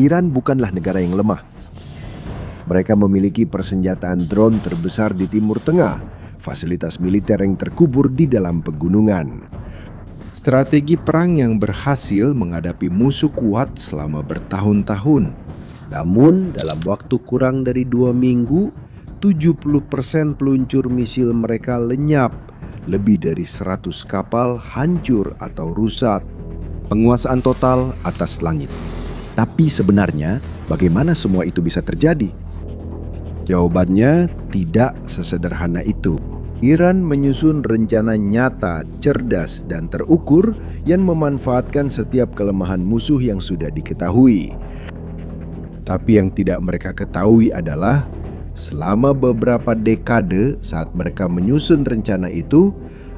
Iran bukanlah negara yang lemah. Mereka memiliki persenjataan drone terbesar di Timur Tengah, fasilitas militer yang terkubur di dalam pegunungan. Strategi perang yang berhasil menghadapi musuh kuat selama bertahun-tahun. Namun, dalam waktu kurang dari 2 minggu, 70% peluncur misil mereka lenyap. Lebih dari 100 kapal hancur atau rusak. Penguasaan total atas langit. Tapi sebenarnya, bagaimana semua itu bisa terjadi? Jawabannya tidak sesederhana itu. Iran menyusun rencana nyata, cerdas, dan terukur yang memanfaatkan setiap kelemahan musuh yang sudah diketahui. Tapi yang tidak mereka ketahui adalah selama beberapa dekade saat mereka menyusun rencana itu,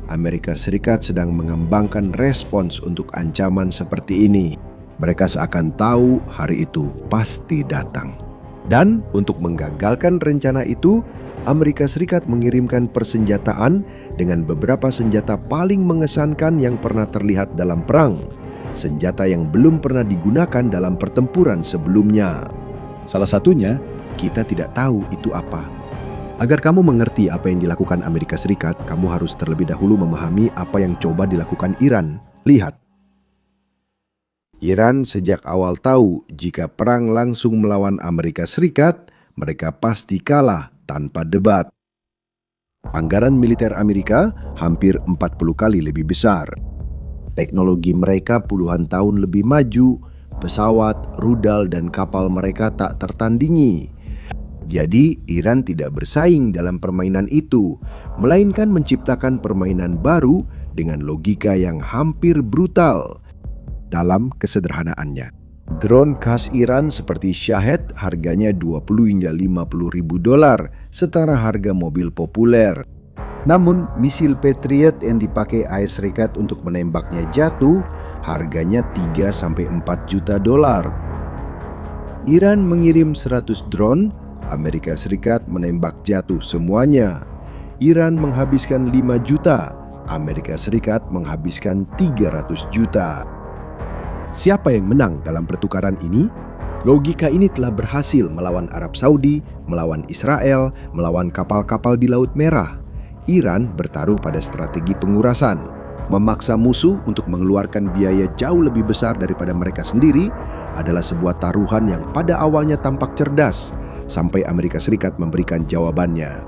Amerika Serikat sedang mengembangkan respons untuk ancaman seperti ini. Mereka seakan tahu hari itu pasti datang. Dan untuk menggagalkan rencana itu, Amerika Serikat mengirimkan persenjataan dengan beberapa senjata paling mengesankan yang pernah terlihat dalam perang. Senjata yang belum pernah digunakan dalam pertempuran sebelumnya. Salah satunya, kita tidak tahu itu apa. Agar kamu mengerti apa yang dilakukan Amerika Serikat, kamu harus terlebih dahulu memahami apa yang coba dilakukan Iran. Lihat. Iran sejak awal tahu jika perang langsung melawan Amerika Serikat, mereka pasti kalah tanpa debat. Anggaran militer Amerika hampir 40 kali lebih besar. Teknologi mereka puluhan tahun lebih maju, pesawat, rudal, dan kapal mereka tak tertandingi. Jadi Iran tidak bersaing dalam permainan itu, melainkan menciptakan permainan baru dengan logika yang hampir brutal. Dalam kesederhanaannya, drone khas Iran seperti Shahed harganya 20 hingga 50 ribu dolar, setara harga mobil populer. Namun, misil Patriot yang dipakai AS Serikat untuk menembaknya jatuh, harganya 3-4 juta dolar. Iran mengirim 100 drone, Amerika Serikat menembak jatuh semuanya. Iran menghabiskan 5 juta, Amerika Serikat menghabiskan 300 juta. Siapa yang menang dalam pertukaran ini? Logika ini telah berhasil melawan Arab Saudi, melawan Israel, melawan kapal-kapal di Laut Merah. Iran bertaruh pada strategi pengurasan, memaksa musuh untuk mengeluarkan biaya jauh lebih besar daripada mereka sendiri adalah sebuah taruhan yang pada awalnya tampak cerdas, sampai Amerika Serikat memberikan jawabannya.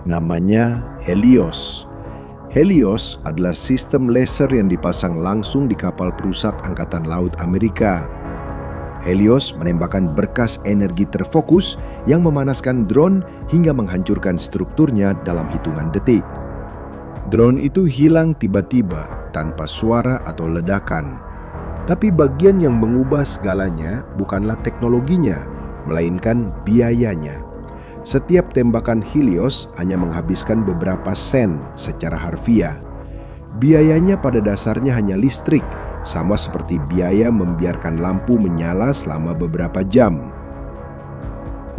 Namanya Helios. Helios adalah sistem laser yang dipasang langsung di kapal perusak Angkatan Laut Amerika. Helios menembakkan berkas energi terfokus yang memanaskan drone hingga menghancurkan strukturnya dalam hitungan detik. Drone itu hilang tiba-tiba tanpa suara atau ledakan. Tapi bagian yang mengubah segalanya bukanlah teknologinya, melainkan biayanya. Setiap tembakan Helios hanya menghabiskan beberapa sen secara harfiah. Biayanya pada dasarnya hanya listrik, sama seperti biaya membiarkan lampu menyala selama beberapa jam.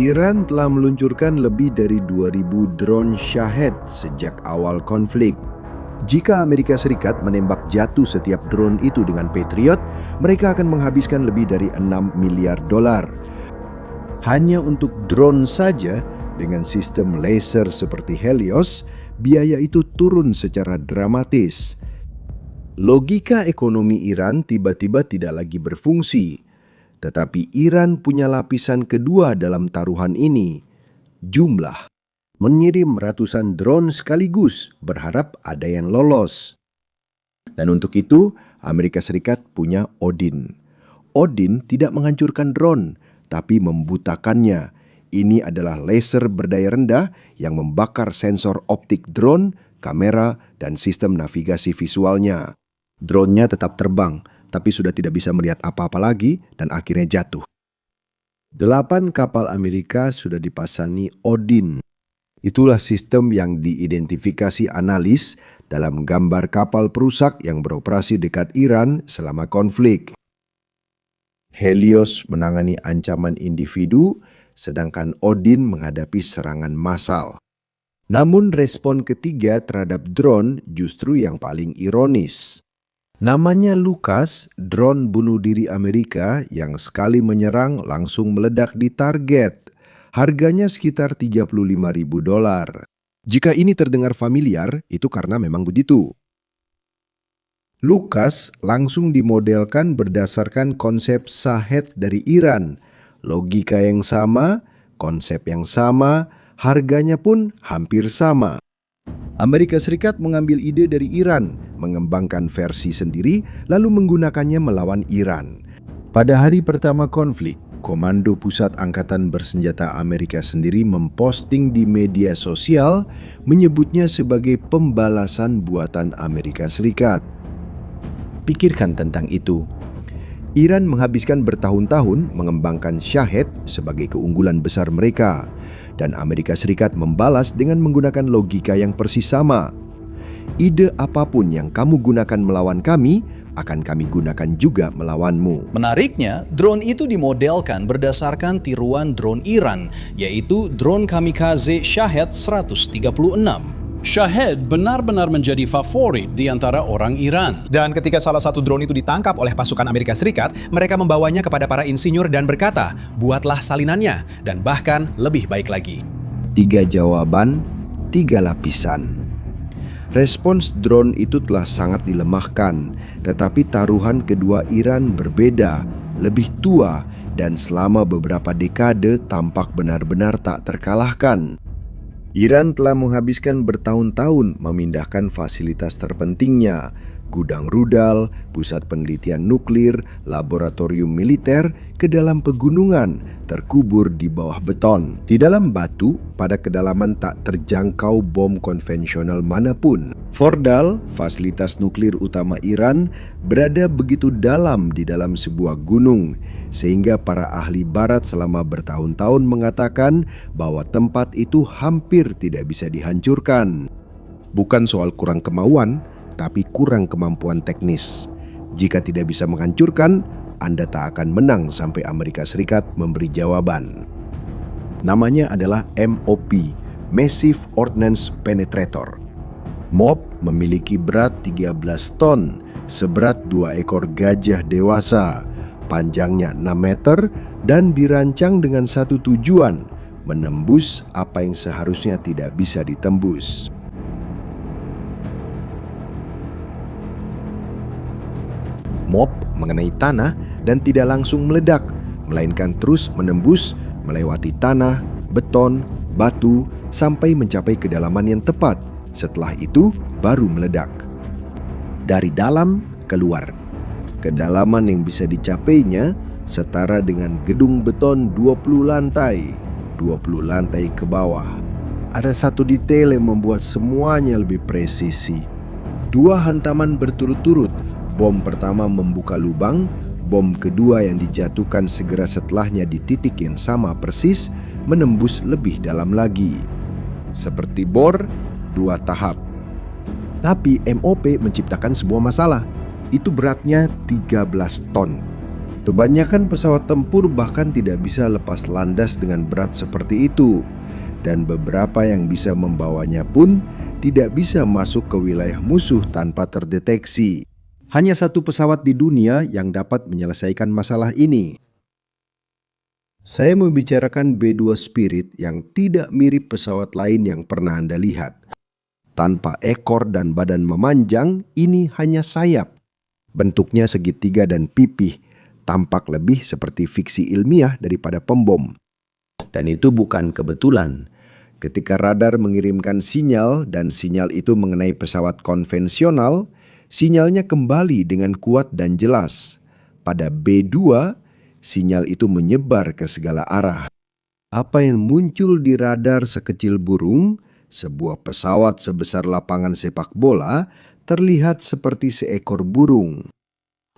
Iran telah meluncurkan lebih dari 2.000 drone Shahed sejak awal konflik. Jika Amerika Serikat menembak jatuh setiap drone itu dengan Patriot, mereka akan menghabiskan lebih dari 6 miliar dolar. Hanya untuk drone saja, dengan sistem laser seperti Helios, biaya itu turun secara dramatis. Logika ekonomi Iran tiba-tiba tidak lagi berfungsi. Tetapi Iran punya lapisan kedua dalam taruhan ini, jumlah. Mengirim ratusan drone sekaligus, berharap ada yang lolos. Dan untuk itu, Amerika Serikat punya Odin. Odin tidak menghancurkan drone, tapi membutakannya. Ini adalah laser berdaya rendah yang membakar sensor optik drone, kamera, dan sistem navigasi visualnya. Drone-nya tetap terbang, tapi sudah tidak bisa melihat apa-apa lagi dan akhirnya jatuh. 8 kapal Amerika sudah dipasangi Odin. Itulah sistem yang diidentifikasi analis dalam gambar kapal perusak yang beroperasi dekat Iran selama konflik. Helios menangani ancaman individu, sedangkan Odin menghadapi serangan massal. Namun respon ketiga terhadap drone justru yang paling ironis. Namanya Lucas, drone bunuh diri Amerika yang sekali menyerang langsung meledak di target. Harganya sekitar $35.000. Jika ini terdengar familiar, itu karena memang begitu. Lucas langsung dimodelkan berdasarkan konsep Shahed dari Iran. Logika yang sama, konsep yang sama, harganya pun hampir sama. Amerika Serikat mengambil ide dari Iran, mengembangkan versi sendiri, lalu menggunakannya melawan Iran. Pada hari pertama konflik, Komando Pusat Angkatan Bersenjata Amerika sendiri memposting di media sosial menyebutnya sebagai pembalasan buatan Amerika Serikat. Pikirkan tentang itu. Iran menghabiskan bertahun-tahun mengembangkan Shahed sebagai keunggulan besar mereka, dan Amerika Serikat membalas dengan menggunakan logika yang persis sama. Ide apapun yang kamu gunakan melawan kami, akan kami gunakan juga melawanmu. Menariknya, drone itu dimodelkan berdasarkan tiruan drone Iran, yaitu drone kamikaze Shahed 136. Shahed benar-benar menjadi favorit di antara orang Iran. Dan ketika salah satu drone itu ditangkap oleh pasukan Amerika Serikat, mereka membawanya kepada para insinyur dan berkata, buatlah salinannya, dan bahkan lebih baik lagi. 3 jawaban, 3 lapisan. Respons drone itu telah sangat dilemahkan, tetapi taruhan kedua Iran berbeda, lebih tua, dan selama beberapa dekade tampak benar-benar tak terkalahkan. Iran telah menghabiskan bertahun-tahun memindahkan fasilitas terpentingnya, gudang rudal, pusat penelitian nuklir, laboratorium militer ke dalam pegunungan, terkubur di bawah beton. Di dalam batu, pada kedalaman tak terjangkau bom konvensional manapun. Fordal, fasilitas nuklir utama Iran, berada begitu dalam di dalam sebuah gunung, sehingga para ahli barat selama bertahun-tahun mengatakan bahwa tempat itu hampir tidak bisa dihancurkan. Bukan soal kurang kemauan, tapi kurang kemampuan teknis. Jika tidak bisa menghancurkan, Anda tak akan menang sampai Amerika Serikat memberi jawaban. Namanya adalah MOP, Massive Ordnance Penetrator. MOP memiliki berat 13 ton, seberat 2 ekor gajah dewasa, panjangnya 6 meter, dan dirancang dengan satu tujuan, menembus apa yang seharusnya tidak bisa ditembus. MOP mengenai tanah dan tidak langsung meledak, melainkan terus menembus melewati tanah, beton, batu, sampai mencapai kedalaman yang tepat. Setelah itu baru meledak. Dari dalam keluar. Kedalaman yang bisa dicapainya setara dengan gedung beton 20 lantai, 20 lantai ke bawah. Ada satu detail yang membuat semuanya lebih presisi. 2 hantaman berturut-turut. Bom pertama membuka lubang, bom kedua yang dijatuhkan segera setelahnya di titik yang sama persis menembus lebih dalam lagi. Seperti bor, 2 tahap. Tapi MOP menciptakan sebuah masalah. Itu beratnya 13 ton. Kebanyakan pesawat tempur bahkan tidak bisa lepas landas dengan berat seperti itu. Dan beberapa yang bisa membawanya pun tidak bisa masuk ke wilayah musuh tanpa terdeteksi. Hanya satu pesawat di dunia yang dapat menyelesaikan masalah ini. Saya membicarakan B-2 Spirit yang tidak mirip pesawat lain yang pernah Anda lihat. Tanpa ekor dan badan memanjang, ini hanya sayap. Bentuknya segitiga dan pipih, tampak lebih seperti fiksi ilmiah daripada pembom. Dan itu bukan kebetulan. Ketika radar mengirimkan sinyal dan sinyal itu mengenai pesawat konvensional, sinyalnya kembali dengan kuat dan jelas. Pada B-2, sinyal itu menyebar ke segala arah. Apa yang muncul di radar sekecil burung, sebuah pesawat sebesar lapangan sepak bola, terlihat seperti seekor burung.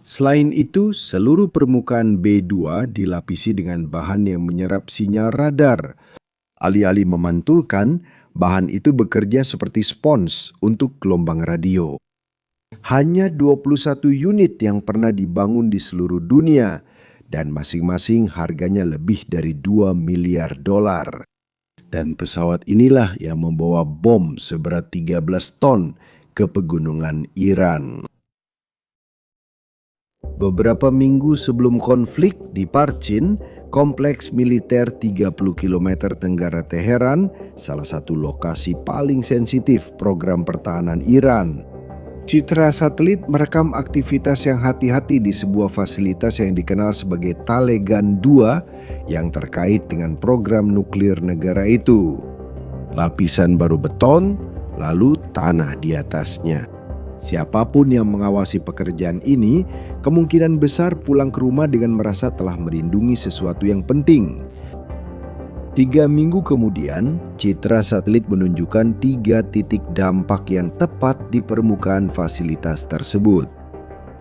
Selain itu, seluruh permukaan B-2 dilapisi dengan bahan yang menyerap sinyal radar. Alih-alih memantulkan, bahan itu bekerja seperti spons untuk gelombang radio. Hanya 21 unit yang pernah dibangun di seluruh dunia, dan masing-masing harganya lebih dari $2 miliar. Dan pesawat inilah yang membawa bom seberat 13 ton ke pegunungan Iran. Beberapa minggu sebelum konflik di Parchin, kompleks militer 30 km tenggara Teheran, salah satu lokasi paling sensitif program pertahanan Iran. Citra satelit merekam aktivitas yang hati-hati di sebuah fasilitas yang dikenal sebagai Talegan 2 yang terkait dengan program nuklir negara itu. Lapisan baru beton, lalu tanah di atasnya. Siapapun yang mengawasi pekerjaan ini kemungkinan besar pulang ke rumah dengan merasa telah melindungi sesuatu yang penting. 3 minggu kemudian, citra satelit menunjukkan 3 titik dampak yang tepat di permukaan fasilitas tersebut.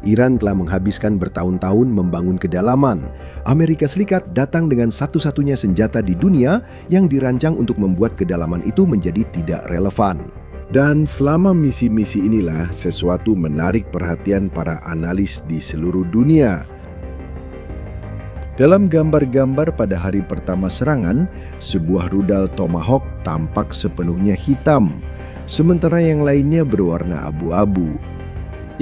Iran telah menghabiskan bertahun-tahun membangun kedalaman. Amerika Serikat datang dengan satu-satunya senjata di dunia yang dirancang untuk membuat kedalaman itu menjadi tidak relevan. Dan selama misi-misi inilah sesuatu menarik perhatian para analis di seluruh dunia. Dalam gambar-gambar pada hari pertama serangan, sebuah rudal Tomahawk tampak sepenuhnya hitam, sementara yang lainnya berwarna abu-abu.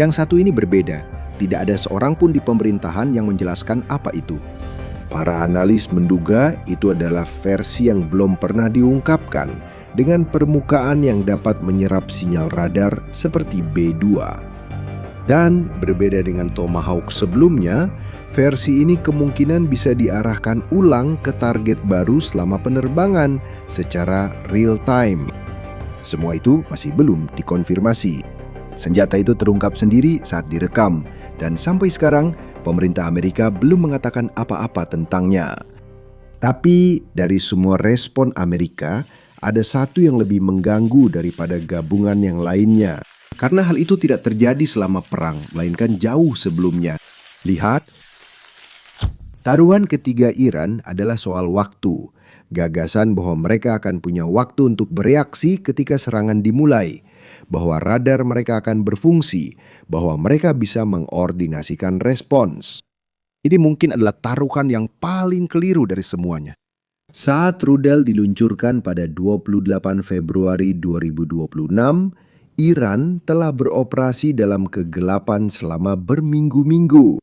Yang satu ini berbeda, tidak ada seorang pun di pemerintahan yang menjelaskan apa itu. Para analis menduga itu adalah versi yang belum pernah diungkapkan, dengan permukaan yang dapat menyerap sinyal radar seperti B-2. Dan berbeda dengan Tomahawk sebelumnya, versi ini kemungkinan bisa diarahkan ulang ke target baru selama penerbangan secara real time. Semua itu masih belum dikonfirmasi. Senjata itu terungkap sendiri saat direkam, dan sampai sekarang pemerintah Amerika belum mengatakan apa-apa tentangnya. Tapi dari semua respon Amerika, ada satu yang lebih mengganggu daripada gabungan yang lainnya. Karena hal itu tidak terjadi selama perang, melainkan jauh sebelumnya. Lihat, taruhan ketiga Iran adalah soal waktu. Gagasan bahwa mereka akan punya waktu untuk bereaksi ketika serangan dimulai. Bahwa radar mereka akan berfungsi, bahwa mereka bisa mengordinasikan respons. Ini mungkin adalah taruhan yang paling keliru dari semuanya. Saat rudal diluncurkan pada 28 Februari 2026, Iran telah beroperasi dalam kegelapan selama berminggu-minggu.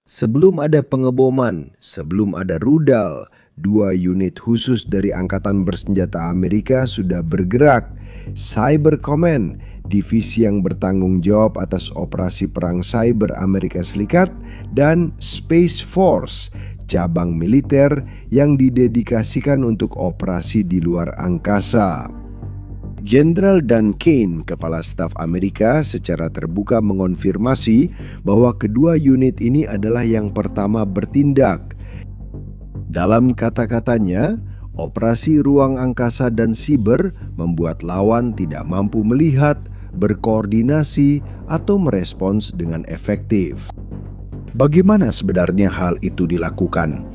Sebelum ada pengeboman, sebelum ada rudal, 2 unit khusus dari Angkatan Bersenjata Amerika sudah bergerak. Cyber Command, divisi yang bertanggung jawab atas operasi perang cyber Amerika Serikat, dan Space Force, cabang militer yang didedikasikan untuk operasi di luar angkasa. Jenderal Dan Kane, Kepala Staf Amerika, secara terbuka mengonfirmasi bahwa kedua unit ini adalah yang pertama bertindak. Dalam kata-katanya, operasi ruang angkasa dan siber membuat lawan tidak mampu melihat, berkoordinasi, atau merespons dengan efektif. Bagaimana sebenarnya hal itu dilakukan?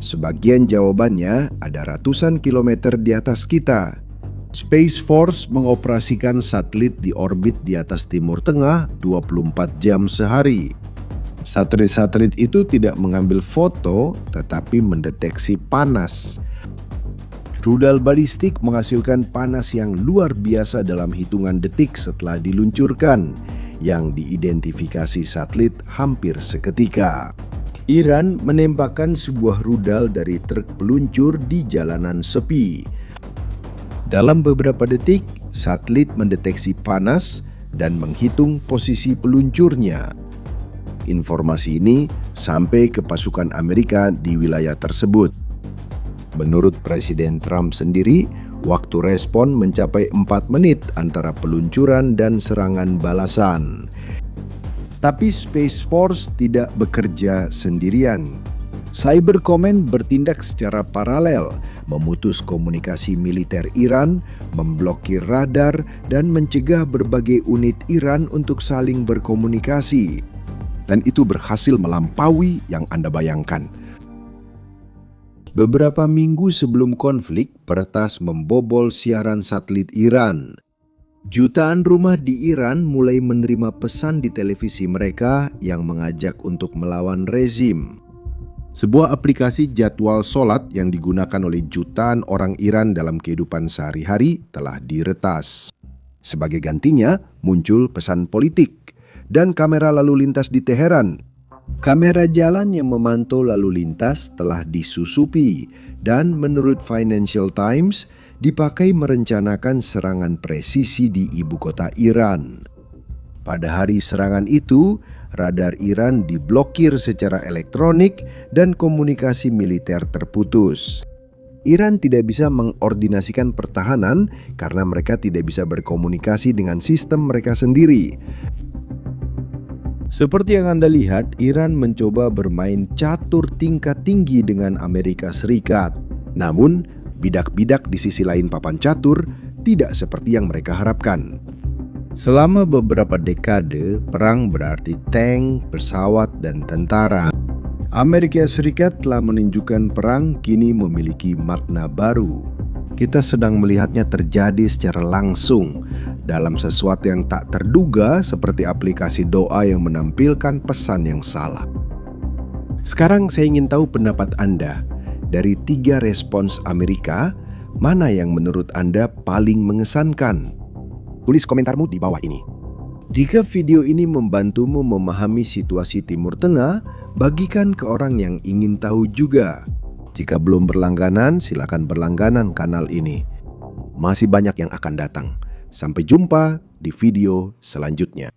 Sebagian jawabannya ada ratusan kilometer di atas kita. Space Force mengoperasikan satelit di orbit di atas Timur Tengah 24 jam sehari. Satelit-satelit itu tidak mengambil foto tetapi mendeteksi panas. Rudal balistik menghasilkan panas yang luar biasa dalam hitungan detik setelah diluncurkan, yang diidentifikasi satelit hampir seketika. Iran menembakkan sebuah rudal dari truk peluncur di jalanan sepi. Dalam beberapa detik, satelit mendeteksi panas dan menghitung posisi peluncurnya. Informasi ini sampai ke pasukan Amerika di wilayah tersebut. Menurut Presiden Trump sendiri, waktu respon mencapai 4 menit antara peluncuran dan serangan balasan. Tapi Space Force tidak bekerja sendirian. Cyber Command bertindak secara paralel, memutus komunikasi militer Iran, memblokir radar, dan mencegah berbagai unit Iran untuk saling berkomunikasi. Dan itu berhasil melampaui yang Anda bayangkan. Beberapa minggu sebelum konflik, peretas membobol siaran satelit Iran. Jutaan rumah di Iran mulai menerima pesan di televisi mereka yang mengajak untuk melawan rezim. Sebuah aplikasi jadwal sholat yang digunakan oleh jutaan orang Iran dalam kehidupan sehari-hari telah diretas. Sebagai gantinya, muncul pesan politik dan kamera lalu lintas di Teheran. Kamera jalan yang memantau lalu lintas telah disusupi dan menurut Financial Times dipakai merencanakan serangan presisi di ibu kota Iran. Pada hari serangan itu, radar Iran diblokir secara elektronik dan komunikasi militer terputus. Iran tidak bisa mengordinasikan pertahanan karena mereka tidak bisa berkomunikasi dengan sistem mereka sendiri. Seperti yang Anda lihat, Iran mencoba bermain catur tingkat tinggi dengan Amerika Serikat. Namun, bidak-bidak di sisi lain papan catur tidak seperti yang mereka harapkan. Selama beberapa dekade, perang berarti tank, pesawat, dan tentara. Amerika Serikat telah menunjukkan perang kini memiliki makna baru. Kita sedang melihatnya terjadi secara langsung dalam sesuatu yang tak terduga seperti aplikasi doa yang menampilkan pesan yang salah. Sekarang saya ingin tahu pendapat Anda. Dari 3 respons Amerika, mana yang menurut Anda paling mengesankan? Tulis komentarmu di bawah ini. Jika video ini membantumu memahami situasi Timur Tengah, bagikan ke orang yang ingin tahu juga. Jika belum berlangganan, silakan berlangganan kanal ini. Masih banyak yang akan datang. Sampai jumpa di video selanjutnya.